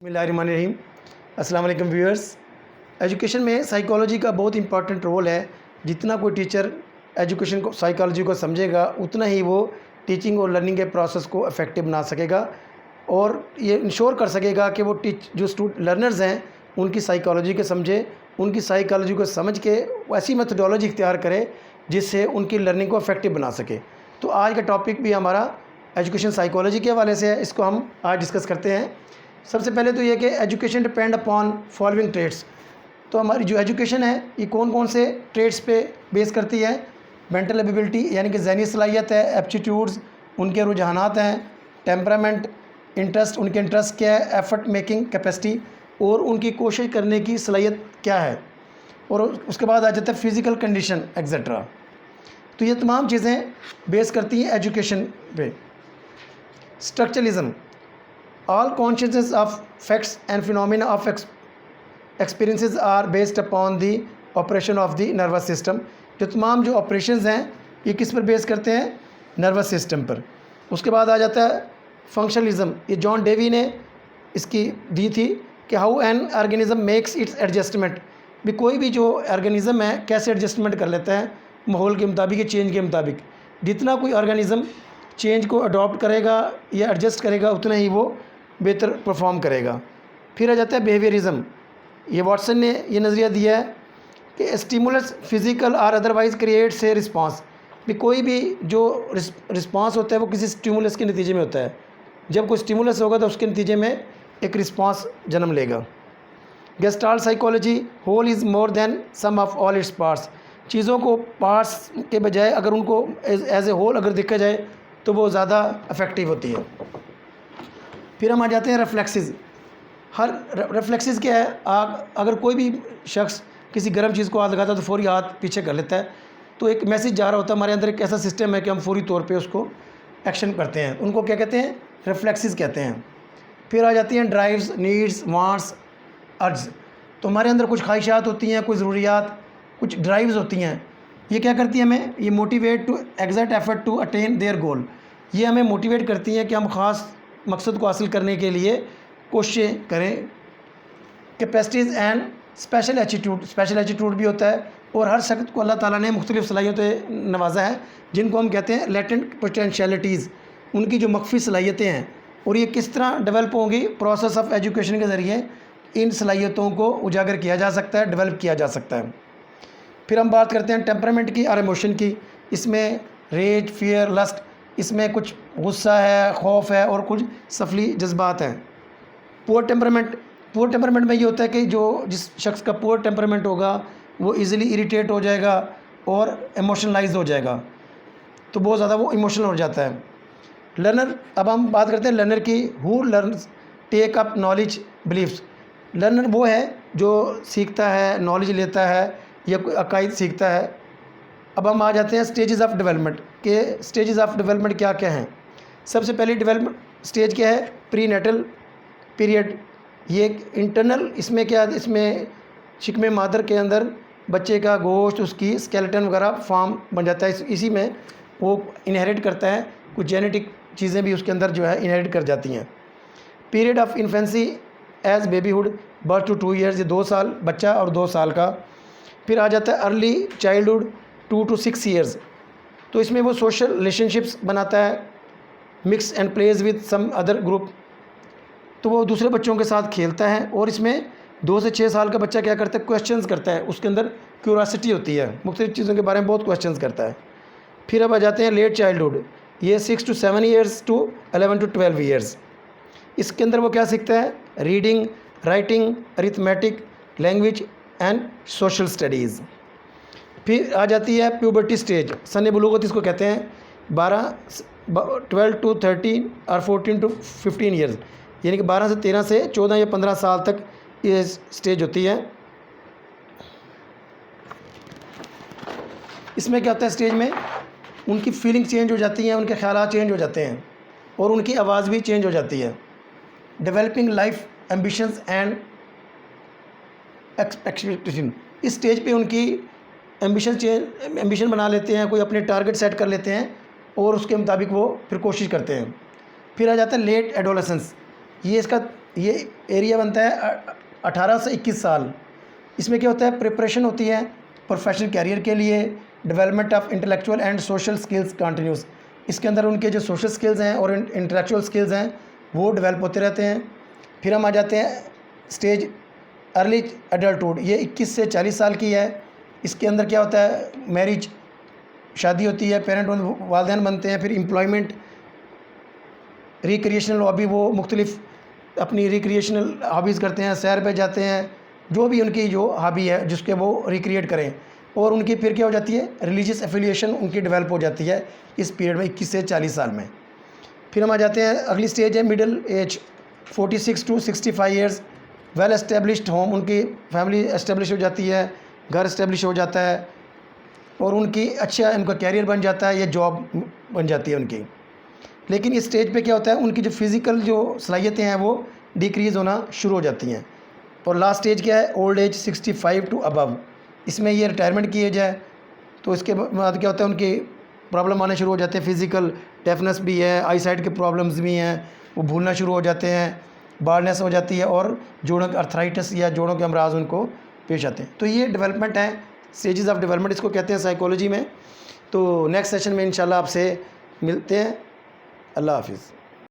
बिस्मिल्लाहिर्रहमानिर्रहीम। अस्सलाम वालेकुम व्यूअर्स। एजुकेशन में साइकोलॉजी का बहुत इंपॉर्टेंट रोल है। जितना कोई टीचर एजुकेशन को साइकोलॉजी को समझेगा उतना ही वो टीचिंग और लर्निंग के प्रोसेस को इफ़ेक्टिव बना सकेगा और ये इंश्योर कर सकेगा कि वो जो लर्नर्स हैं उनकी साइकोलॉजी को समझे, उनकी साइकोलॉजी को समझ के ऐसी मेथडोलॉजी इख्तियार करे जिससे उनकी लर्निंग को इफ़ेक्टिव बना सके। तो आज का टॉपिक भी हमारा एजुकेशन साइकोलॉजी के हवाले से है, इसको हम आज डिस्कस करते हैं। सबसे पहले तो ये कि education depend upon following trades. तो हमारी जो एजुकेशन है ये कौन कौन से ट्रेड्स पे बेस करती है। मेंटल एबिलिटी यानी कि ज़हनी सलाहियत है, एप्टीट्यूड्स उनके रुझानात हैं, टेम्परामेंट इंटरेस्ट उनके इंटरेस्ट क्या है, एफर्ट मेकिंग कैपेसिटी और उनकी कोशिश करने की सलाहियत क्या है, और उसके बाद आ जाता है फिज़िकल कंडीशन एक्सेट्रा। तो ये तमाम चीज़ें बेस करती हैं एजुकेशन पे। Structuralism all consciousness of facts and phenomena of experiences are based upon the operation of the nervous system। जो तमाम जो ऑपरेशंस हैं ये किस पर बेस करते हैं, नर्वस सिस्टम पर। उसके बाद आ जाता है फंक्शनलिज्म। ये जॉन डेवी ने इसकी दी थी कि how an organism makes it's adjustment. भी कोई भी जो ऑर्गेनिज्म है कैसे एडजस्टमेंट कर लेता है माहौल के मुताबिक, चेंज के मुताबिक। जितना कोई ऑर्गेनिज्म चेंज को अडॉप्ट करेगा या एडजस्ट करेगा उतना ही वो बेहतर परफॉर्म करेगा। फिर आ जाता है बिहेवियरिज्म। ये वाटसन ने ये नज़रिया दिया है कि स्टिमुलस फिज़िकल और अदरवाइज क्रिएट्स ए रिस्पांस। भी कोई भी जो रिस्पांस होता है वो किसी स्टिमुलस के नतीजे में होता है। जब कोई स्टिमुलस होगा तो उसके नतीजे में एक रिस्पांस जन्म लेगा। Gestalt psychology whole is more than sum of all its parts. चीज़ों को पार्ट्स के बजाय अगर उनको एज ए होल अगर देखा जाए तो वो ज़्यादा इफ़ेक्टिव होती है। फिर हम आ जाते हैं रिफ्लेक्सेस। हर रिफ्लेक्सेस क्या है, अगर कोई भी शख्स किसी गर्म चीज़ को हाथ लगाता है तो फौरी हाथ पीछे कर लेता है। तो एक मैसेज जा रहा होता है, हमारे अंदर एक ऐसा सिस्टम है कि हम फौरी तौर पे उसको एक्शन करते हैं। उनको क्या कहते हैं, रिफ्लेक्सेस कहते हैं। फिर आ जाती हैं ड्राइव्स, नीड्स, वांट्स, अर्ज। तो हमारे अंदर कुछ ख्वाहिशात होती हैं, कुछ ज़रूरियात, कुछ ड्राइव्स होती हैं। ये क्या करती हैं हमें, ये motivate to exert effort to attain their goal. ये हमें मोटिवेट करती हैं कि हम ख़ास मकसद को हासिल करने के लिए कोशिशें करें। कैपेसिटीज़ एंड स्पेशल एटीट्यूड भी होता है। और हर शख्स को अल्लाह ताला ने मुख्तलिफ़ सलाहियतें नवाजा है जिनको हम कहते हैं लेटेंट पोटेंशियलिटीज़। उनकी जो मख्फी सलाहियतें हैं और ये किस तरह डेवलप होंगी, प्रोसेस ऑफ एजुकेशन के ज़रिए इन सलाहियतों को उजागर किया जा सकता है, डेवलप किया जा सकता है। फिर हम बात करते हैं टेम्परामेंट की और इमोशन की। इसमें रेज, फियर, लस्ट, इसमें कुछ गुस्सा है, खौफ है और कुछ सफली जज्बात हैं। पुअर टेम्परामेंट में ये होता है कि जिस शख्स का पुअर टेम्परामेंट होगा वो इजीली इरिटेट हो जाएगा और इमोशनलाइज हो जाएगा, तो बहुत ज़्यादा वो इमोशनल हो जाता है। लर्नर, अब हम बात करते हैं लर्नर की। Who learns take up knowledge believes. Learner वो है जो सीखता है, नॉलेज लेता है या कोई अकायद सीखता है। अब हम आ जाते हैं स्टेजेस ऑफ डेवलपमेंट के। स्टेजेस ऑफ डेवलपमेंट क्या क्या हैं। सबसे पहले डेवलपमेंट स्टेज क्या है, प्री नेटल पीरियड। ये एक इंटरनल, इसमें क्या, इसमें शिकमे मादर के अंदर बच्चे का गोश्त, उसकी स्केलेटन वगैरह फॉर्म बन जाता है। इसी में वो इनहेरिट करता है, कुछ जेनेटिक चीज़ें भी उसके अंदर जो है इनहेरिट कर जाती हैं। Period of infancy age babyhood, birth to 2 years, ये 2 साल बच्चा और 2 साल का। फिर आ जाता है अर्ली चाइल्डहुड 2 to 6 ईयर्स। तो इसमें वो सोशल रिलेशनशिप्स बनाता है, mix and plays with some other group. तो वो दूसरे बच्चों के साथ खेलता है। और इसमें 2 से 6 साल का बच्चा क्या करता है, क्वेश्चंस करता है। उसके अंदर क्यूरासिटी होती है, मुख्तलिफ़ चीज़ों के बारे में बहुत क्वेश्चंस करता है। फिर अब आ जाते हैं लेट चाइल्डहुड। ये 6 to 7 years to 11 to 12 years. इसके अंदर वो क्या सीखता है, reading, writing, arithmetic, language and social studies. फिर आ जाती है प्यूबर्टी स्टेज, सन बुलूगत इसको कहते हैं। 12 to 13 और 14 to 15 ईयर्स, यानी कि 12 से 13 से 14 या 15 साल तक ये स्टेज होती है। इसमें क्या होता है, स्टेज में उनकी फीलिंग चेंज हो जाती हैं, उनके ख्यालात चेंज हो जाते हैं और उनकी आवाज़ भी चेंज हो जाती है। Developing life ambitions and expectation. इस स्टेज पे उनकी एम्बिशन बना लेते हैं, कोई अपने टारगेट सेट कर लेते हैं और उसके मुताबिक वो फिर कोशिश करते हैं। फिर आ जाता है लेट एडोलेसेंस। ये इसका ये एरिया बनता है 18 से 21 साल। इसमें क्या होता है, प्रिपरेशन होती है प्रोफेशनल कैरियर के लिए, development of intellectual and social skills continuous. इसके अंदर उनके जो सोशल स्किल्स हैं और इंटेलेक्चुअल स्किल्स हैं वो डेवलप होते रहते हैं। फिर हम आ जाते हैं स्टेज अर्ली एडल्टहुड, ये 21 से 40 साल की है। इसके अंदर क्या होता है, मैरिज, शादी होती है, पेरेंट वालिदैन बनते हैं। फिर एम्प्लॉयमेंट, रिक्रिएशनल हॉबी, वो मुख्तलिफ अपनी रिक्रिएशनल हॉबीज़ करते हैं, सैर पे जाते हैं, जो भी उनकी जो हॉबी है जिसके वो रिक्रिएट करें। और उनकी फिर क्या हो जाती है, रिलीजियस एफिलिएशन उनकी डेवलप हो जाती है इस पीरियड में 21 से 40 साल में। फिर हम आ जाते हैं अगली स्टेज है middle age 46 to 65 years. Well established home, उनकी फैमिली एस्टेब्लिश हो जाती है, घर एस्टेब्लिश हो जाता है और उनकी अच्छा उनका कैरियर बन जाता है या जॉब बन जाती है उनकी। लेकिन इस स्टेज पे क्या होता है, उनकी जो फिज़िकल जो सलाहियतें हैं वो डिक्रीज़ होना शुरू हो जाती हैं। और लास्ट स्टेज क्या है, ओल्ड एज 65 टू अबव। इसमें ये रिटायरमेंट की एज है। तो इसके बाद क्या होता है, उनकी प्रॉब्लम आने शुरू हो जाते हैं, फिज़िकल डेफनेस भी है, आई साइट के प्रॉब्लम्स भी हैं, वो भूलना शुरू हो जाते हैं, बार्डनेस हो जाती है और जोड़ों का अर्थराइटिस या जोड़ों के अमराज उनको पेश आते हैं। तो ये डेवलपमेंट है, स्टेजेस ऑफ डेवलपमेंट इसको कहते हैं साइकोलॉजी में। तो नेक्स्ट सेशन में इंशाल्लाह आपसे मिलते हैं। अल्लाह हाफिज़।